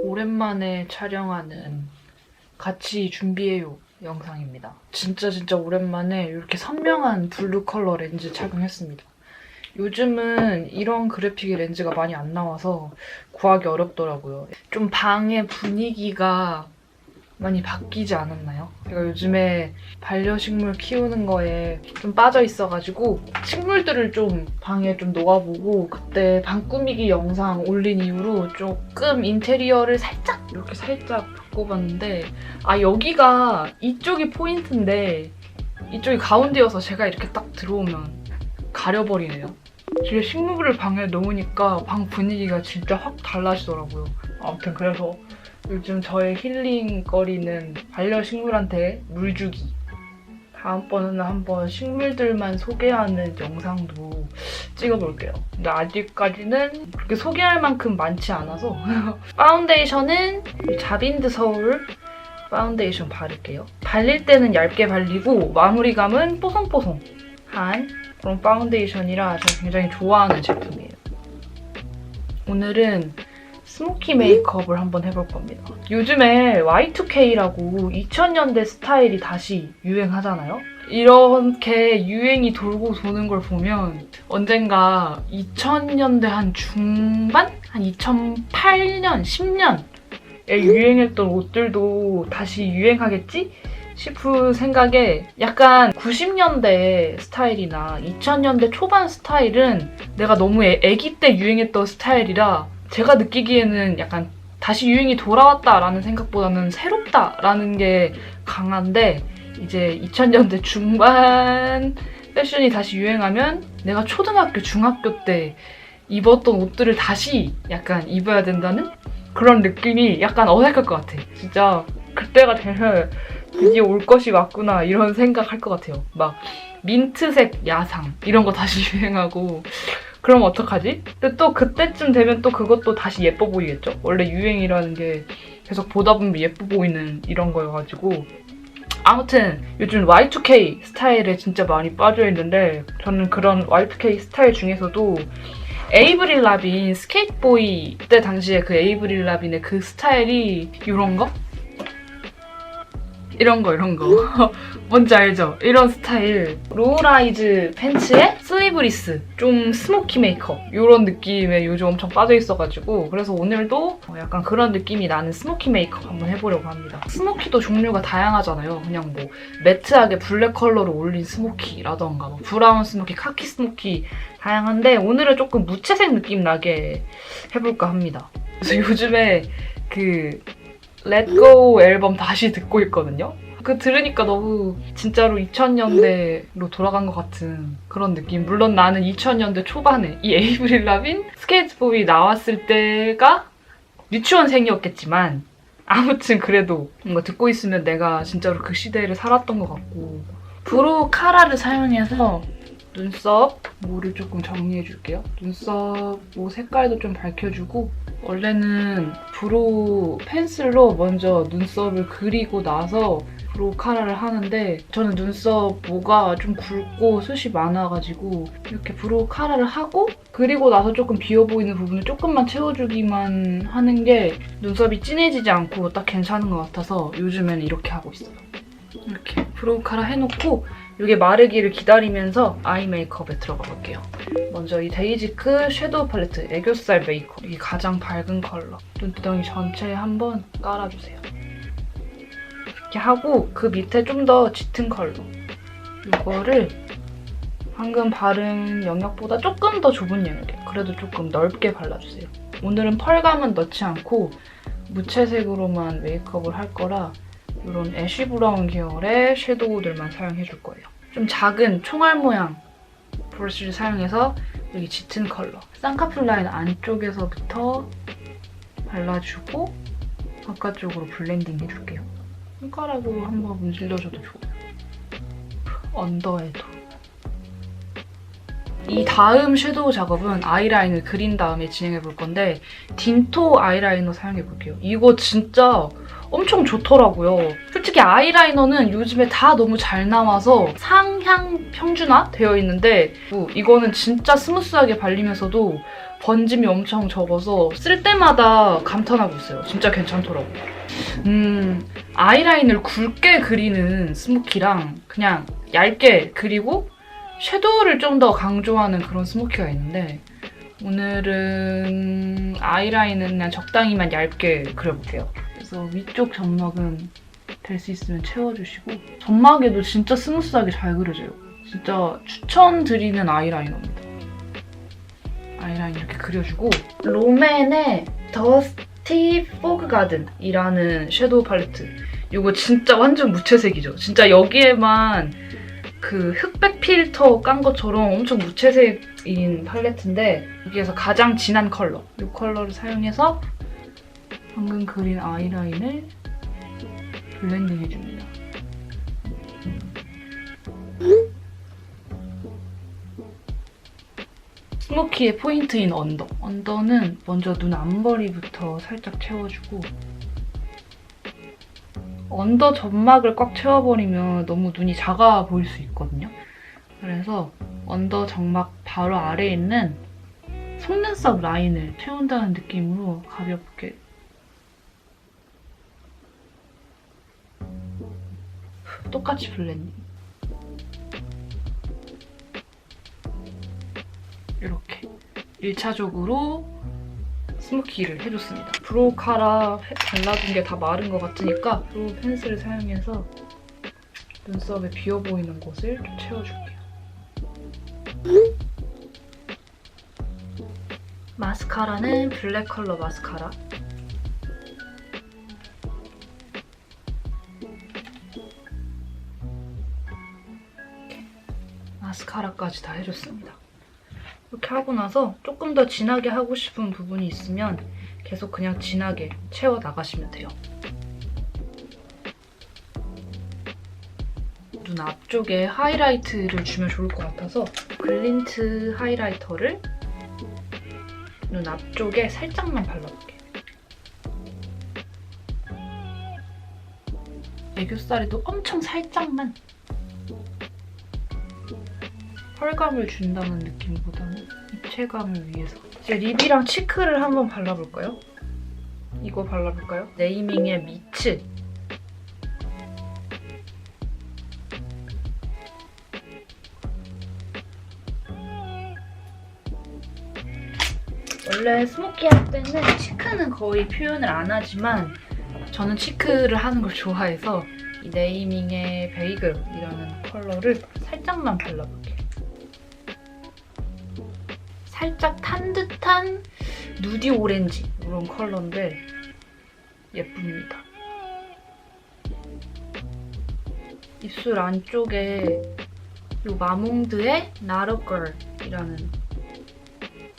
오랜만에 촬영하는 같이 준비해요 영상입니다. 진짜 오랜만에 이렇게 선명한 블루 컬러 렌즈 착용했습니다. 요즘은 이런 그래픽의 렌즈가 많이 안 나와서 구하기 어렵더라고요. 좀 방의 분위기가 많이 바뀌지 않았나요? 제가 요즘에 반려식물 키우는 거에 좀 빠져 있어가지고 식물들을 좀 방에 좀 놓아보고, 그때 방 꾸미기 영상 올린 이후로 조금 인테리어를 이렇게 살짝 바꿔봤는데, 여기가 이쪽이 포인트인데 이쪽이 가운데여서 제가 이렇게 딱 들어오면 가려버리네요. 진짜 식물을 방에 놓으니까 방 분위기가 진짜 확 달라지더라고요. 아무튼 그래서 요즘 저의 힐링거리는 반려식물한테 물 주기. 다음번에는 한번 식물들만 소개하는 영상도 찍어볼게요. 근데 아직까지는 그렇게 소개할 만큼 많지 않아서 파운데이션은 자빈드 서울 파운데이션 바를게요. 발릴 때는 얇게 발리고 마무리감은 뽀송뽀송한 그런 파운데이션이라 제가 굉장히 좋아하는 제품이에요. 오늘은 스모키 메이크업을 한번 해볼 겁니다. 요즘에 Y2K라고 2000년대 스타일이 다시 유행하잖아요? 이렇게 유행이 돌고 도는 걸 보면 언젠가 2000년대 한 중반? 한 2008년, 10년에 유행했던 옷들도 다시 유행하겠지? 싶은 생각에 약간 90년대 스타일이나 2000년대 초반 스타일은 내가 너무 애기 때 유행했던 스타일이라 제가 느끼기에는 약간 다시 유행이 돌아왔다라는 생각보다는 새롭다라는 게 강한데, 이제 2000년대 중반 패션이 다시 유행하면 내가 초등학교, 중학교 때 입었던 옷들을 다시 약간 입어야 된다는 그런 느낌이 약간 어색할 것 같아. 진짜 그때가 되면 드디어 올 것이 왔구나 이런 생각할 것 같아요. 막 민트색 야상 이런 거 다시 유행하고 그럼 어떡하지? 근데 또 그때쯤 되면 또 그것도 다시 예뻐 보이겠죠? 원래 유행이라는 게 계속 보다 보면 예뻐 보이는 이런 거여가지고. 아무튼 요즘 Y2K 스타일에 진짜 많이 빠져있는데, 저는 그런 Y2K 스타일 중에서도 에이브릴 라빈 스케이트보이 때 당시에 그 에이브릴 라빈의 그 스타일이 이런 거? 이런 거 뭔지 알죠? 이런 스타일 로우라이즈 팬츠에 슬리브리스 좀 스모키 메이크업 이런 느낌에 요즘 엄청 빠져있어가지고, 그래서 오늘도 약간 그런 느낌이 나는 스모키 메이크업 한번 해보려고 합니다. 스모키도 종류가 다양하잖아요. 그냥 뭐 매트하게 블랙 컬러로 올린 스모키라던가 뭐 브라운 스모키, 카키 스모키 다양한데, 오늘은 조금 무채색 느낌 나게 해볼까 합니다. 그래서 요즘에 그 렛고 앨범 다시 듣고 있거든요. 그 들으니까 너무 진짜로 2000년대로 돌아간 것 같은 그런 느낌. 물론 나는 2000년대 초반에 이 에이브릴 라빈 스케이트보이 나왔을 때가 유치원생이었겠지만, 아무튼 그래도 뭔가 듣고 있으면 내가 진짜로 그 시대를 살았던 것 같고. 브로우 카라를 사용해서 눈썹 모를 조금 정리해줄게요. 눈썹 모 색깔도 좀 밝혀주고, 원래는 브로우 펜슬로 먼저 눈썹을 그리고 나서 브로우 카라를 하는데, 저는 눈썹 모가 좀 굵고 숱이 많아가지고 이렇게 브로우 카라를 하고 그리고 나서 조금 비어 보이는 부분을 조금만 채워주기만 하는 게 눈썹이 진해지지 않고 딱 괜찮은 것 같아서 요즘에는 이렇게 하고 있어요. 이렇게 브로우 카라 해놓고 이게 마르기를 기다리면서 아이 메이크업에 들어가 볼게요. 먼저 이 데이지크 섀도우 팔레트 애교살 메이크업. 이게 가장 밝은 컬러. 눈두덩이 전체에 한번 깔아주세요. 이렇게 하고 그 밑에 좀 더 짙은 컬러 이거를 방금 바른 영역보다 조금 더 좁은 영역에 그래도 조금 넓게 발라주세요. 오늘은 펄감은 넣지 않고 무채색으로만 메이크업을 할 거라 이런 애쉬 브라운 계열의 섀도우들만 사용해줄 거예요. 좀 작은 총알 모양 브러쉬를 사용해서 여기 짙은 컬러 쌍꺼풀 라인 안쪽에서부터 발라주고 바깥쪽으로 블렌딩 해줄게요. 손가락으로 한번 문질러줘도 좋아요. 언더에도. 이 다음 섀도우 작업은 아이라인을 그린 다음에 진행해볼 건데 딘토 아이라이너 사용해볼게요. 이거 진짜 엄청 좋더라고요. 솔직히 아이라이너는 요즘에 다 너무 잘 나와서 상향 평준화 되어 있는데 이거는 진짜 스무스하게 발리면서도 번짐이 엄청 적어서 쓸 때마다 감탄하고 있어요. 진짜 괜찮더라고요. 아이라인을 굵게 그리는 스모키랑 그냥 얇게 그리고 섀도우를 좀 더 강조하는 그런 스모키가 있는데 오늘은 아이라인은 그냥 적당히만 얇게 그려볼게요. 그래서 위쪽 점막은 될 수 있으면 채워주시고 점막에도 진짜 스무스하게 잘 그려져요. 진짜 추천드리는 아이라이너입니다. 아이라인 이렇게 그려주고 롬앤의 더스티 포그 가든이라는 섀도우 팔레트 이거 진짜 완전 무채색이죠. 진짜 여기에만 그 흑백 필터 깐 것처럼 엄청 무채색인 팔레트인데 여기에서 가장 진한 컬러 이 컬러를 사용해서 방금 그린 아이라인을 블렌딩 해줍니다. 스모키의 포인트인 언더. 언더는 먼저 눈 앞머리부터 살짝 채워주고 언더 점막을 꽉 채워버리면 너무 눈이 작아 보일 수 있거든요. 그래서 언더 점막 바로 아래에 있는 속눈썹 라인을 채운다는 느낌으로 가볍게 똑같이 블렌딩. 이렇게 1차적으로 스모키를 해줬습니다. 브로우 카라 발라둔 게 다 마른 것 같으니까 브로우 펜슬을 사용해서 눈썹에 비어 보이는 곳을 좀 채워줄게요. 마스카라는 블랙 컬러 마스카라. 마스카라까지 다 해줬습니다. 이렇게 하고 나서 조금 더 진하게 하고 싶은 부분이 있으면 계속 그냥 진하게 채워나가시면 돼요. 눈 앞쪽에 하이라이트를 주면 좋을 것 같아서 글린트 하이라이터를 눈 앞쪽에 살짝만 발라볼게요. 애교살에도 엄청 살짝만 펄감을 준다는 느낌보다는 입체감을 위해서. 이제 립이랑 치크를 한번 발라볼까요? 이거 발라볼까요? 네이밍의 미츠. 원래 스모키 할 때는 치크는 거의 표현을 안 하지만 저는 치크를 하는 걸 좋아해서 이 네이밍의 베이글이라는 컬러를 살짝만 발라볼게요. 살짝 탄 듯한 누디 오렌지 이런 컬러인데 예쁩니다. 입술 안쪽에 이 마몽드의 Not a Girl이라는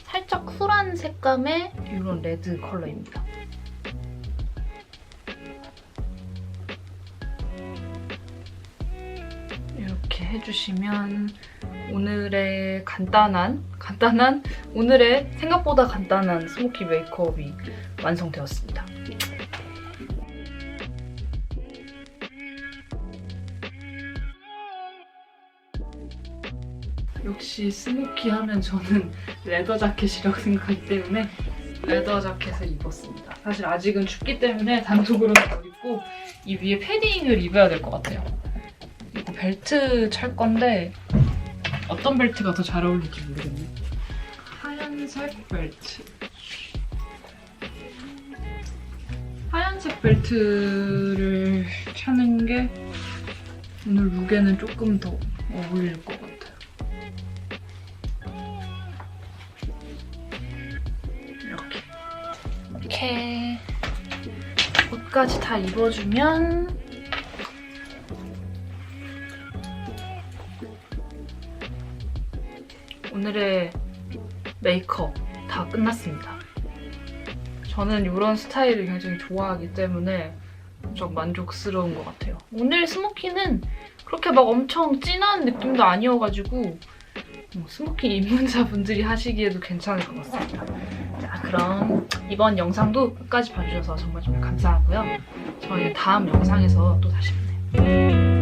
살짝 쿨한 색감의 이런 레드 컬러입니다. 이렇게 해주시면 오늘의 오늘의 생각보다 간단한 스모키 메이크업이 완성되었습니다. 역시 스모키 하면 저는 레더 자켓이라고 생각하기 때문에 레더 자켓을 입었습니다. 사실 아직은 춥기 때문에 단독으로는 못 입고 이 위에 패딩을 입어야 될 것 같아요. 이거 벨트 찰 건데 어떤 벨트가 더 잘 어울릴지 모르겠네. 하얀색 벨트. 하얀색 벨트를 차는 게 오늘 룩에는 조금 더 어울릴 것 같아요. 이렇게 옷까지 다 입어주면 오늘의 메이크업 다 끝났습니다. 저는 이런 스타일을 굉장히 좋아하기 때문에 좀 만족스러운 것 같아요. 오늘 스모키는 그렇게 막 엄청 진한 느낌도 아니어가지고 스모키 입문자분들이 하시기에도 괜찮을 것 같습니다. 자, 그럼 이번 영상도 끝까지 봐주셔서 정말 감사하고요. 저희 다음 영상에서 또 다시 만나요.